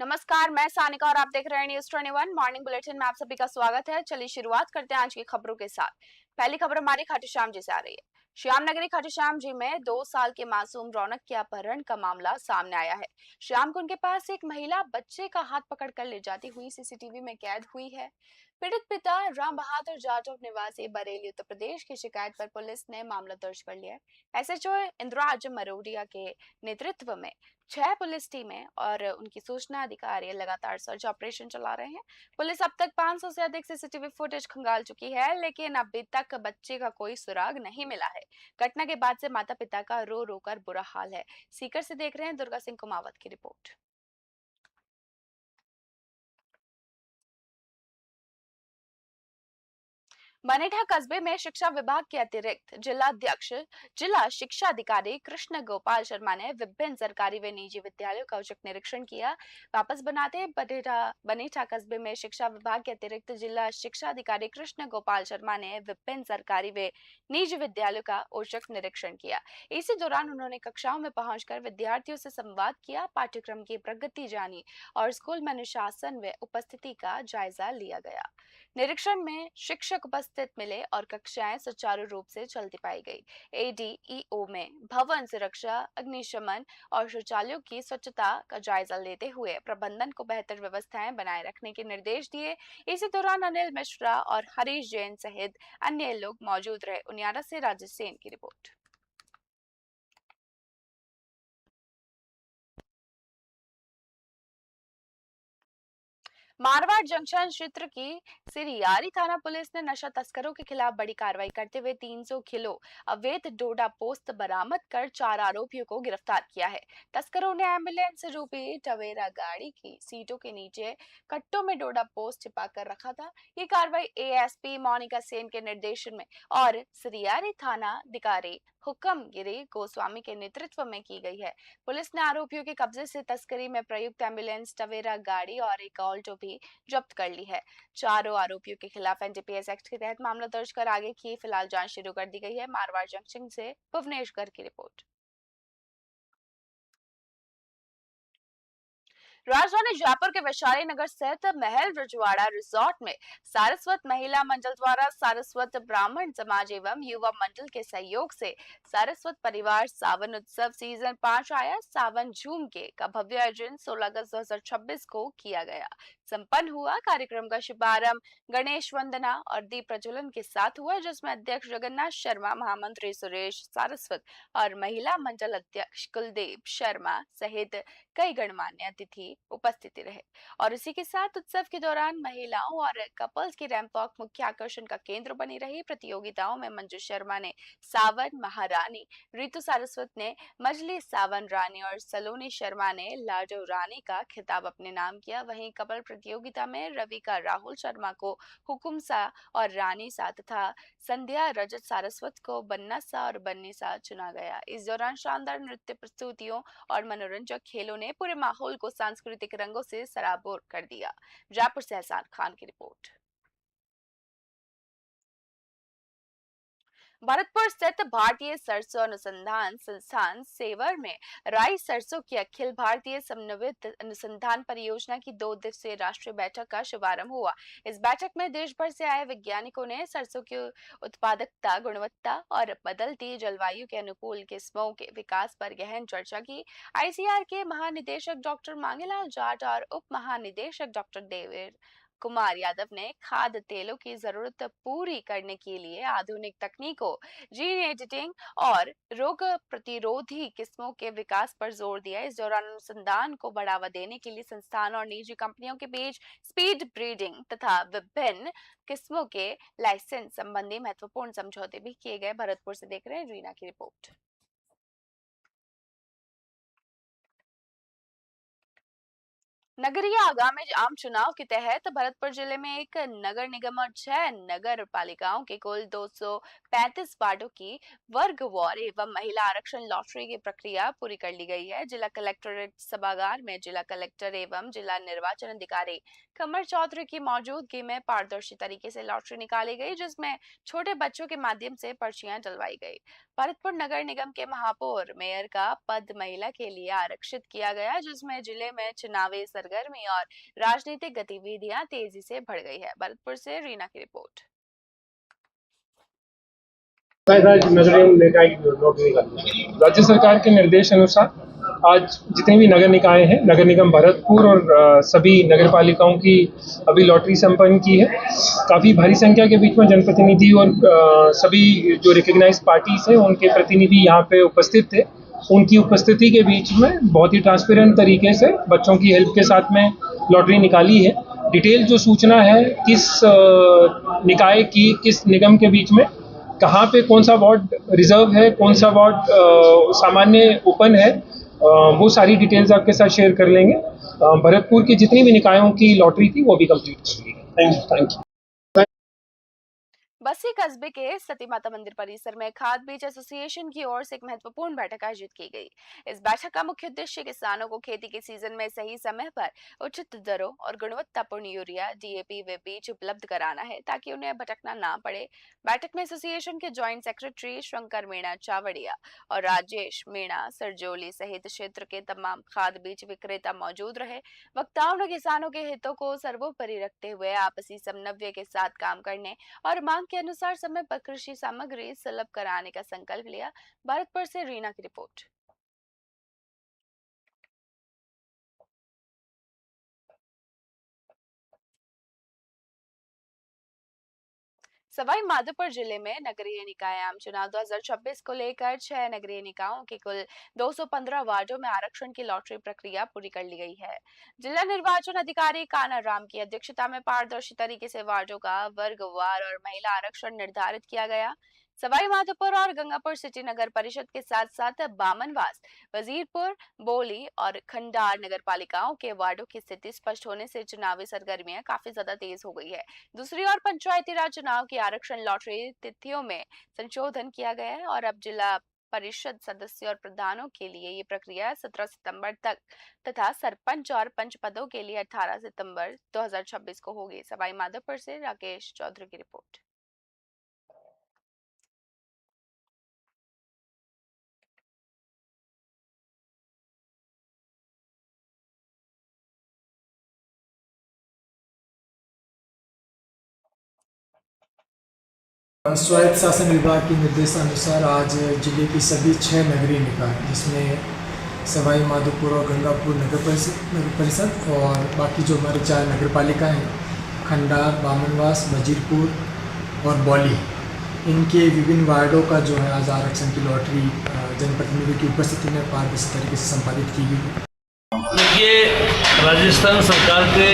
नमस्कार, मैं सानिका और आप देख रहे हैं न्यूज़ 21 मॉर्निंग बुलेटिन में आप सभी का स्वागत है। चलिए शुरुआत करते हैं आज की खबरों के साथ। पहली खबर हमारी खाटू श्याम जी से आ रही है। श्याम नगरी खाटू श्याम जी में 2 साल के मासूम रौनक के अपहरण का मामला सामने आया है। श्याम को उनके पास एक महिला बच्चे का हाथ पकड़कर ले जाती हुई सीसीटीवी में कैद हुई है। पीड़ित पिता राम बहादुर जाटव निवासी बरेली उत्तर प्रदेश की शिकायत पर पुलिस ने मामला दर्ज कर लिया है। एसएचओ इंद्राज मरोडिया के नेतृत्व में 6 पुलिस टीमें और उनकी सूचना अधिकारी लगातार सर्च ऑपरेशन चला रहे हैं। पुलिस अब तक 500 से अधिक सीसीटीवी फुटेज खंगाल चुकी है, लेकिन अभी तक बच्चे का कोई सुराग नहीं मिला है। घटना के बाद से माता पिता का रो रो कर बुरा हाल है। सीकर से देख रहे हैं दुर्गा सिंह कुमावत की रिपोर्ट। मनेठा कस्बे में शिक्षा विभाग के अतिरिक्त जिलाध्यक्ष जिला शिक्षा अधिकारी कृष्ण गोपाल शर्मा ने विभिन्न सरकारी व निजी विद्यालयों का औचक निरीक्षण किया। वापस बनाते बनेठा कस्बे में शिक्षा विभाग के अतिरिक्त जिला शिक्षा अधिकारी कृष्ण गोपाल शर्मा ने विभिन्न सरकारी व निजी विद्यालयों का औचक निरीक्षण किया। इसी दौरान उन्होंने कक्षाओं में पहुंचकर विद्यार्थियों से संवाद किया, पाठ्यक्रम की प्रगति जानी और स्कूल में अनुशासन व उपस्थिति का जायजा लिया गया। निरीक्षण में शिक्षक उपस्थित मिले और कक्षाएं सुचारू रूप से चलती पाई गई। एडीईओ में भवन सुरक्षा, अग्निशमन और शौचालयों की स्वच्छता का जायजा लेते हुए प्रबंधन को बेहतर व्यवस्थाएं बनाए रखने के निर्देश दिए। इसी दौरान अनिल मिश्रा और हरीश जैन सहित अन्य लोग मौजूद रहे। उनियारा से राजेश सेन की रिपोर्ट। मारवाड़ जंक्शन क्षेत्र की सिरियारी थाना पुलिस ने नशा तस्करों के खिलाफ बड़ी कार्रवाई करते हुए 300 किलो अवैध डोडा पोस्त बरामद कर 4 आरोपियों को गिरफ्तार किया है। तस्करों ने एम्बुलेंस रूपी टवेरा गाड़ी की सीटों के नीचे कट्टों में डोडा पोस्त छिपा कर रखा था। ये कार्रवाई एएसपी मोनिका सेन के निर्देशन में और सिरियारी थाना अधिकारी हुक्मगिरी गोस्वामी के नेतृत्व में की गई है। पुलिस ने आरोपियों के कब्जे से तस्करी में प्रयुक्त एम्बुलेंस, टवेरा गाड़ी और एक ऑल्टो भी जब्त कर ली है। चारों आरोपियों के खिलाफ एनडीपीएस एक्ट के तहत मामला दर्ज कर आगे की फिलहाल जांच शुरू कर दी गई है। मारवाड़ जंक्शन से भुवनेश गर्ग की रिपोर्ट। राजधानी जयपुर के वैशाली नगर स्थित महल रजवाड़ा रिजॉर्ट में सारस्वत महिला मंडल द्वारा सारस्वत ब्राह्मण समाज एवं युवा मंडल के सहयोग से सारस्वत परिवार सावन उत्सव सीजन 5 आया सावन झूम के का भव्य आयोजन 16 अगस्त 2026 को किया गया। संपन्न हुआ कार्यक्रम का शुभारंभ गणेश वंदना और दीप प्रज्वलन के साथ हुआ, जिसमें अध्यक्ष जगन्नाथ शर्मा, महामंत्री सुरेश सारस्वत और महिला मंडल अध्यक्ष कुलदीप शर्मा सहित कई गणमान्य अतिथि उपस्थिति रहे। और इसी के साथ उत्सव के दौरान महिलाओं और कपल्स की रैंप वॉक मुख्य आकर्षण का केंद्र बनी रही। प्रतियोगिताओं में मंजू शर्मा ने सावन महारानी, रितु सारस्वत ने मजली सावन रानी और सलोनी शर्मा ने लाडो रानी का खिताब अपने नाम किया। वहीं कपल प्रतियोगिता में रविका राहुल शर्मा को हुकुम सा और रानी सा तथा संध्या रजत सारस्वत को बन्ना सा और बन्नी सा चुना गया। इस दौरान शानदार नृत्य प्रस्तुतियों और मनोरंजक खेलों ने पूरे माहौल को सांस्कृतिक रंगों से सराबोर कर दिया। जयपुर से एहसान खान की रिपोर्ट। भरतपुर स्थित भारतीय सरसों अनुसंधान संस्थान सेवर में राई सरसों की अखिल भारतीय समन्वित अनुसंधान परियोजना की 2 दिवसीय राष्ट्रीय बैठक का शुभारंभ हुआ। इस बैठक में देश भर से आए वैज्ञानिकों ने सरसों की उत्पादकता, गुणवत्ता और बदलती जलवायु के अनुकूल किस्मों के विकास पर गहन चर्चा की। आईसीआर के महानिदेशक डॉक्टर मांगेलाल जाट और उप महानिदेशक डॉक्टर देवेर कुमार यादव ने खाद्य तेलों की जरूरत पूरी करने के लिए आधुनिक तकनीकों, जीन एडिटिंग और रोग प्रतिरोधी किस्मों के विकास पर जोर दिया। इस दौरान अनुसंधान को बढ़ावा देने के लिए संस्थान और निजी कंपनियों के बीच स्पीड ब्रीडिंग तथा विभिन्न किस्मों के लाइसेंस संबंधी महत्वपूर्ण समझौते भी किए गए। भरतपुर से देख रहे हैं रीना की रिपोर्ट। नगरीय आगामी आम चुनाव के तहत भरतपुर जिले में एक नगर निगम और 6 नगर पालिकाओं के कुल 235 वार्डों की वर्गवार एवं महिला आरक्षण लॉटरी की प्रक्रिया पूरी कर ली गई है। जिला कलेक्टरेट सभागार में जिला कलेक्टर एवं जिला निर्वाचन अधिकारी कमर चौधरी की मौजूदगी में पारदर्शी तरीके से लॉटरी निकाली गई, जिसमें छोटे बच्चों के माध्यम से पर्चियां डलवाई गई। भरतपुर नगर निगम के महापौर मेयर का पद महिला के लिए आरक्षित किया गया, जिसमें जिले में चुनावी सरगर्मी और राजनीतिक गतिविधियां तेजी से बढ़ गई है। भरतपुर से रीना की रिपोर्ट। राज्य सरकार के निर्देश अनुसार आज जितने भी नगर निकाय हैं, नगर निगम भरतपुर और सभी नगर पालिकाओं की अभी लॉटरी संपन्न की है। काफ़ी भारी संख्या के बीच में जनप्रतिनिधि और सभी जो रिकग्नाइज्ड पार्टीज हैं उनके प्रतिनिधि यहाँ पे उपस्थित थे। उनकी उपस्थिति के बीच में बहुत ही ट्रांसपेरेंट तरीके से बच्चों की हेल्प के साथ में लॉटरी निकाली है। डिटेल जो सूचना है किस निकाय की, किस निगम के बीच में कहाँ पे कौन सा वार्ड रिजर्व है, कौन सा वार्ड सामान्य ओपन है, वो सारी डिटेल्स आपके साथ शेयर कर लेंगे। भरतपुर की जितनी भी निकायों की लॉटरी थी वो भी कंप्लीट कर ली है। Thank you. बस्सी कस्बे के सती माता मंदिर परिसर में खाद बीज एसोसिएशन की ओर से एक महत्वपूर्ण बैठक आयोजित की गई। इस बैठक का मुख्य उद्देश्य किसानों को खेती के सीजन में सही समय पर उचित दरों और गुणवत्तापूर्ण यूरिया, डीएपी व बीज उपलब्ध कराना है, ताकि उन्हें भटकना ना पड़े। बैठक में एसोसिएशन के ज्वाइंट सेक्रेटरी शंकर मीणा चावड़िया और राजेश मीणा सरजोली सहित क्षेत्र के तमाम खाद बीज विक्रेता मौजूद रहे। वक्ताओं ने किसानों के हितों को सर्वोपरि रखते हुए आपसी समन्वय के साथ काम करने और मांग के अनुसार समय पर कृषि सामग्री सुलभ कराने का संकल्प लिया। भरतपुर से रीना की रिपोर्ट। सवाई माधोपुर जिले में नगरीय निकाय आम चुनाव 2026 को लेकर 6 नगरीय निकायों के कुल 215 वार्डों में आरक्षण की लॉटरी प्रक्रिया पूरी कर ली गई है। जिला निर्वाचन अधिकारी कान्हा राम की अध्यक्षता में पारदर्शी तरीके से वार्डों का वर्गवार और महिला आरक्षण निर्धारित किया गया। सवाई माधोपुर और गंगापुर सिटी नगर परिषद के साथ साथ बामनवास, वजीरपुर, बोली और खंडार नगर पालिकाओं के वार्डों की स्थिति स्पष्ट होने से चुनावी सरगर्मियां काफी ज्यादा तेज हो गई है। दूसरी ओर पंचायती राज चुनाव की आरक्षण लॉटरी तिथियों में संशोधन किया गया है और अब जिला परिषद सदस्य और प्रधानों के लिए ये प्रक्रिया 17 सितंबर तक तथा सरपंच और पंच पदों के लिए 18 सितंबर 2026 को होगी। सवाई माधोपुर से राकेश चौधरी की रिपोर्ट। स्वायत्त शासन विभाग के निर्देशानुसार आज जिले की सभी 6 नगरीय निकाय, जिसमें सवाई माधोपुर और गंगापुर नगर परिषद और बाकी जो हमारे 4 नगर पालिकाएँ हैं, खंडार, बामनवास, वजीरपुर और बौली, इनके विभिन्न वार्डों का जो है आज आरक्षण की लॉटरी जनप्रतिनिधियों की उपस्थिति में पारदर्शी तरीके से संपादित की गई है। देखिए, राजस्थान सरकार के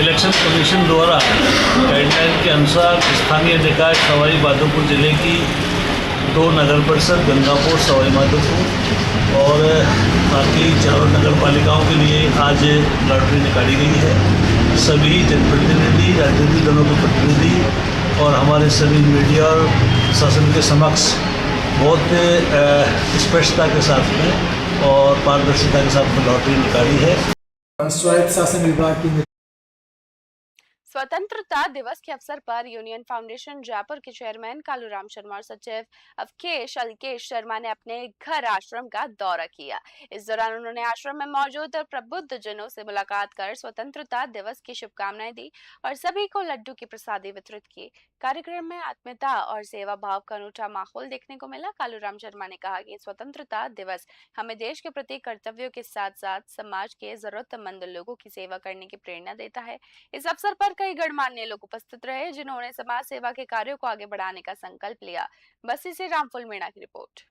इलेक्शन कमीशन द्वारा गाइडलाइन के अनुसार स्थानीय निकाय सवाई माधोपुर जिले की 2 नगर परिषद गंगापुर, सवाई माधोपुर और बाकी 4 नगर पालिकाओं के लिए आज लॉटरी निकाली गई है। सभी जनप्रतिनिधि, राजनीतिक दलों के प्रतिनिधि और हमारे सभी मीडिया और शासन के समक्ष बहुत स्पष्टता के साथ में और पारदर्शिता के साथ लॉटरी निकाली है। स्वायत्त शासन विभाग की स्वतंत्रता दिवस के अवसर पर यूनियन फाउंडेशन जयपुर के चेयरमैन कालूराम शर्मा और सचिव अल्केश शर्मा ने अपने घर आश्रम का दौरा किया। इस दौरान उन्होंने आश्रम में मौजूद प्रबुद्ध जनों से मुलाकात कर स्वतंत्रता दिवस की शुभकामनाएं दी और सभी को लड्डू की प्रसादी वितरित की। कार्यक्रम में आत्मीयता और सेवा भाव का अनूठा माहौल देखने को मिला। कालूराम शर्मा ने कहा कि स्वतंत्रता दिवस हमें देश के प्रति कर्तव्यों के साथ साथ समाज के जरूरतमंद लोगों की सेवा करने की प्रेरणा देता है। इस अवसर पर कई गणमान्य लोग उपस्थित रहे, जिन्होंने समाज सेवा के कार्यों को आगे बढ़ाने का संकल्प लिया। बस्सी से रामफुल मीणा की रिपोर्ट।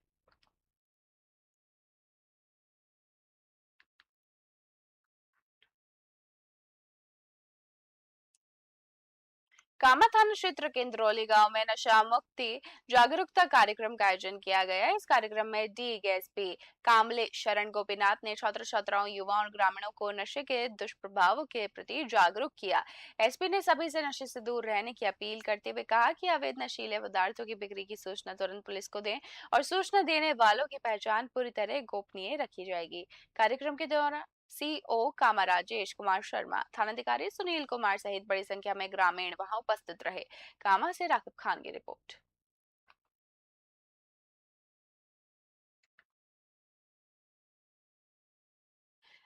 कामा थाना क्षेत्र के इंद्रौली गांव में नशा मुक्ति जागरूकता कार्यक्रम का आयोजन किया गया। इस कार्यक्रम में डीएसपी कामले शरण गोपीनाथ ने छात्र छात्राओं, युवाओं और ग्रामीणों को नशे के दुष्प्रभावों के प्रति जागरूक किया। एसपी ने सभी से नशे से दूर रहने की अपील करते हुए कहा कि अवैध नशीले पदार्थों की बिक्री की सूचना तुरंत पुलिस को दें और सूचना देने वालों की पहचान पूरी तरह गोपनीय रखी जाएगी। कार्यक्रम के दौरान सीओ कामा राजेश कुमार शर्मा, थानाधिकारी सुनील कुमार सहित बड़ी संख्या में ग्रामीण वहां उपस्थित रहे। कामा से राकिब खान की रिपोर्ट।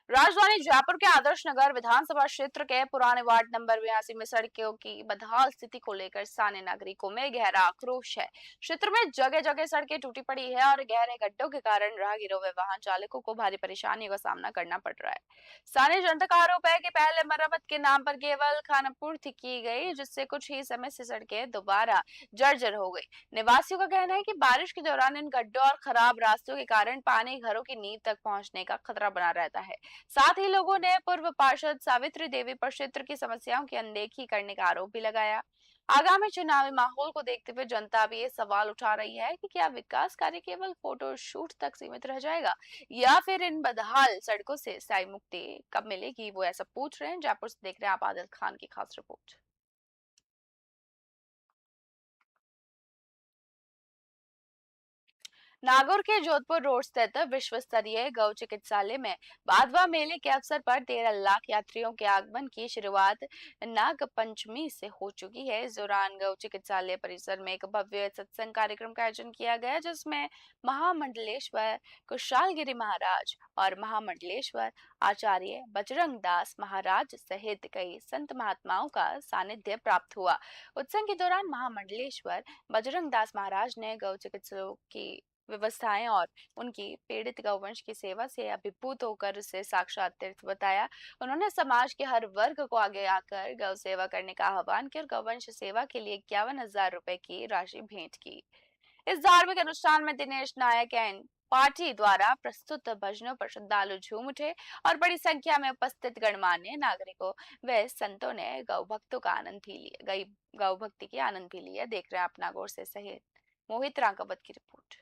राजधानी जयपुर के आदर्श नगर विधानसभा क्षेत्र के पुराने वार्ड नंबर 82 में सड़कों की बदहाल स्थिति को लेकर स्थानीय नागरिकों में गहरा आक्रोश है। क्षेत्र में जगह जगह सड़कें टूटी पड़ी है और गहरे गड्ढों के कारण राहगीरों व वाहन चालकों को भारी परेशानियों का सामना करना पड़ रहा है। स्थानीय जनता का आरोप है कि पहले मरम्मत के नाम पर केवल खानापूर्ति की गई, जिससे कुछ ही समय से सड़कें दोबारा जर्जर हो गई। निवासियों का कहना है कि बारिश के दौरान इन गड्ढों और खराब रास्तों के कारण पानी घरों की नींव तक पहुंचने का खतरा बना रहता है। साथ ही लोगों ने पूर्व पार्षद सावित्री देवी पर क्षेत्र की समस्याओं की अनदेखी करने का आरोप भी लगाया। आगामी चुनावी माहौल को देखते हुए जनता भी ये सवाल उठा रही है कि क्या विकास कार्य केवल फोटो शूट तक सीमित रह जाएगा या फिर इन बदहाल सड़कों से स्थायी मुक्ति कब मिलेगी, वो ऐसा पूछ रहे हैं। जयपुर से देख रहे हैं आप आदिल खान की खास रिपोर्ट। नागौर के जोधपुर रोड स्थित विश्व स्तरीय गौ चिकित्सालय में भादवा मेले के अवसर पर 13 लाख यात्रियों के आगमन की शुरुआत नाग पंचमी से हो चुकी है। इस दौरान गौ चिकित्सालय परिसर में एक भव्य सत्संग कार्यक्रम का आयोजन किया गया, जिसमें महामंडलेश्वर कुशालगिरी महाराज और महामंडलेश्वर आचार्य बजरंग दास महाराज सहित कई संत महात्माओं का सानिध्य प्राप्त हुआ। उत्सव के दौरान महामंडलेश्वर बजरंग दास महाराज ने गौ चिकित्सकों की व्यवस्थाएं और उनकी पीड़ित गौवंश की सेवा से अभिभूत होकर उसे साक्षात तीर्थ बताया। उन्होंने समाज के हर वर्ग को आगे आकर गौ सेवा करने का आह्वान किया और गौवंश सेवा के लिए 51,000 रुपए की राशि भेंट की। इस धार्मिक अनुष्ठान में दिनेश नायक एंड पार्टी द्वारा प्रस्तुत भजनों पर श्रद्धालु झूम उठे और बड़ी संख्या में उपस्थित गणमान्य नागरिकों व संतों ने गौ भक्तों का आनंद भी लिया, गौ भक्ति की आनंद भी लिया। देख रहे हैं आप नागौर से सहित मोहित रांकावत की रिपोर्ट।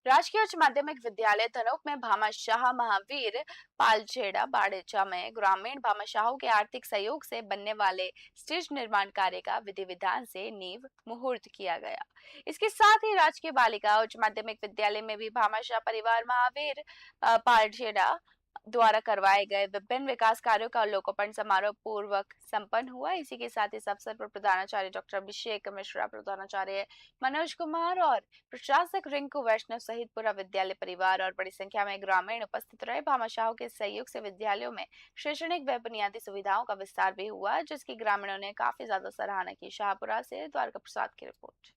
राजकीय उच्च माध्यमिक विद्यालय धनोक में भामाशाह महावीर पालछेड़ा बाड़ेचा में ग्रामीण भामाशाहों के आर्थिक सहयोग से बनने वाले स्टेज निर्माण कार्य का विधि विधान से नींव मुहूर्त किया गया। इसके साथ ही राजकीय बालिका उच्च माध्यमिक विद्यालय में भी भामाशाह परिवार महावीर पालछेड़ा द्वारा करवाए गए विभिन्न विकास कार्यों का लोकार्पण समारोह पूर्वक संपन्न हुआ। इसी के साथ इस अवसर पर प्रधानाचार्य डॉक्टर अभिषेक मिश्रा, प्रधानाचार्य मनोज कुमार और प्रशासक रिंकू वैष्णव सहित पूरा विद्यालय परिवार और बड़ी संख्या में ग्रामीण उपस्थित रहे। भामाशाहों के सहयोग से विद्यालयों में शैक्षणिक व बुनियादी सुविधाओं का विस्तार भी हुआ, जिसकी ग्रामीणों ने काफी ज्यादा सराहना की। शाहपुरा से द्वारका प्रसाद की रिपोर्ट।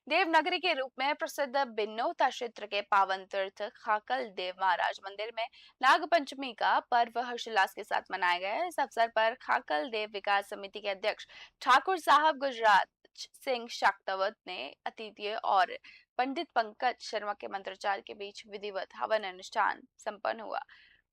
देवनगरी के रूप में प्रसिद्ध बिन्नौता क्षेत्र के पावन तीर्थ खाकल देव महाराज मंदिर में नाग पंचमी का पर्व हर्षोल्लास के साथ मनाया गया। इस अवसर पर खाकल देव विकास समिति के अध्यक्ष ठाकुर साहब गुजरात सिंह शाक्तवत ने अतिथि और पंडित पंकज शर्मा के मंत्रोच्चार के बीच विधिवत हवन अनुष्ठान संपन्न हुआ।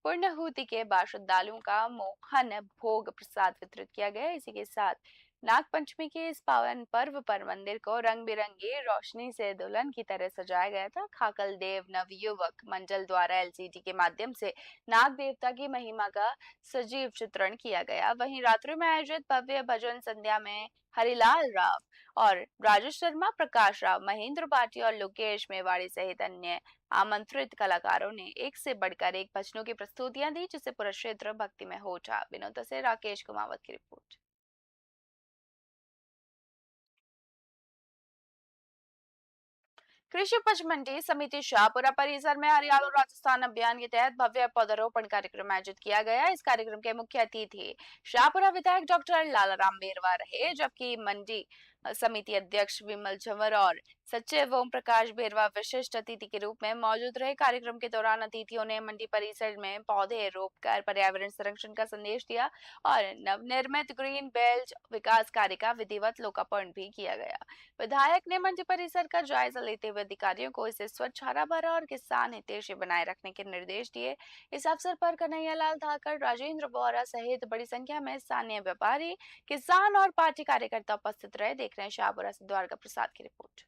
पूर्णाहुति के बाद श्रद्धालुओं का मोहन भोग प्रसाद वितरित किया गया। इसी के साथ नाग पंचमी के इस पावन पर्व पर मंदिर को रंग बिरंगी रोशनी से दुल्हन की तरह सजाया गया था। खाकल देव नवयुवक मंडल द्वारा एलसीडी के माध्यम से नाग देवता की महिमा का सजीव चित्रण किया गया। वहीं रात्रि में आयोजित भव्य भजन संध्या में हरिलाल राव और राजेश शर्मा, प्रकाश राव, महेंद्र भाटी और लोकेश मेवाड़ी सहित अन्य आमंत्रित कलाकारों ने एक से बढ़कर एक भजनों की प्रस्तुतियां दी, जिससे पूरा क्षेत्र भक्ति में हो उठा। विनोद से राकेश कुमावत की रिपोर्ट। कृषि उपज मंडी समिति शाहपुरा परिसर में हरियाणा राजस्थान अभियान के तहत भव्य पौधारोपण कार्यक्रम आयोजित किया गया। इस कार्यक्रम के मुख्य अतिथि शाहपुरा विधायक डॉक्टर लालाराम बेरवा रहे, जबकि मंडी समिति अध्यक्ष विमल झंवर और सचिव ओम प्रकाश बेरवा विशिष्ट अतिथि के रूप में मौजूद रहे। कार्यक्रम के दौरान अतिथियों ने मंडी परिसर में पौधे रोपकर पर्यावरण संरक्षण का संदेश दिया और नवनिर्मित ग्रीन बेल्ट विकास कार्य का विधिवत लोकार्पण भी किया गया। विधायक ने मंडी परिसर का जायजा लेते हुए अधिकारियों को इसे स्वच्छ, हरा भरा और किसान हितैषी बनाए रखने के निर्देश दिए। इस अवसर पर कन्हैया लाल धाकड़, राजेंद्र बोहरा सहित बड़ी संख्या में स्थानीय व्यापारी, किसान और पार्टी कार्यकर्ता उपस्थित रहे। देख रहे हैं शाहपुरा से द्वारका प्रसाद की रिपोर्ट।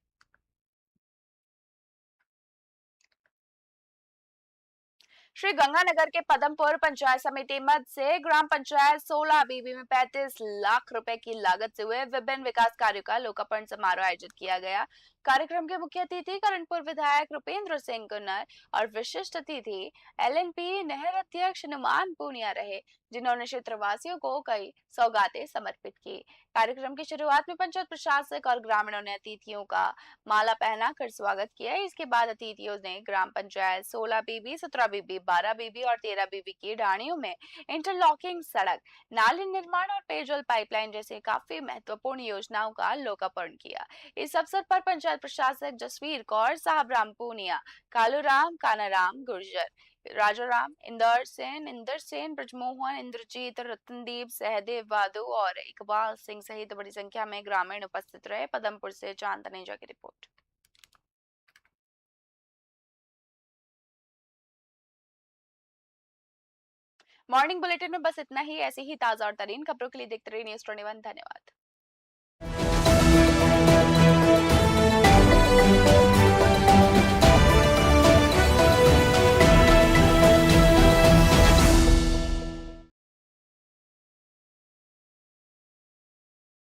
श्री गंगानगर के पदमपुर पंचायत समिति मध्य से ग्राम पंचायत 16 बीबी में 35 लाख रुपए की लागत से हुए विभिन्न विकास कार्यों का लोकार्पण समारोह आयोजित किया गया। कार्यक्रम के मुख्य अतिथि करणपुर विधायक रुपेंद्र सिंह कुन्नर और विशिष्ट अतिथि एलएनपी नहर अध्यक्ष नुमान पूनिया रहे, जिन्होंने क्षेत्रवासियों को कई सौगातें समर्पित की। कार्यक्रम की शुरुआत में पंचायत प्रशासक और ग्रामीणों ने अतिथियों का माला पहनाकर स्वागत किया। इसके बाद अतिथियों ने ग्राम पंचायत 16 बीबी, 17 बीबी, 12 बीबी और 13 बीबी की ढाणियों में इंटरलॉकिंग सड़क, नाली निर्माण और पेयजल पाइपलाइन जैसे काफी महत्वपूर्ण योजनाओं का लोकार्पण किया। इस अवसर पर पंचायत प्रशासक जसवीर कौर, साहबराम पूनिया, कालूराम, कानाराम गुर्जर, राजाराम, इंदर सेन, ब्रजमोहन, इंद्रजीत, रतनदीप, सहदेव वादू और इकबाल सिंह सहित बड़ी संख्या में ग्रामीण उपस्थित रहे। पदमपुर से चांद तनेजा की रिपोर्ट। मॉर्निंग बुलेटिन में बस इतना ही। ऐसी ही ताजा और तरीन खबरों के लिए देखते रहिए न्यूज़ 21। धन्यवाद।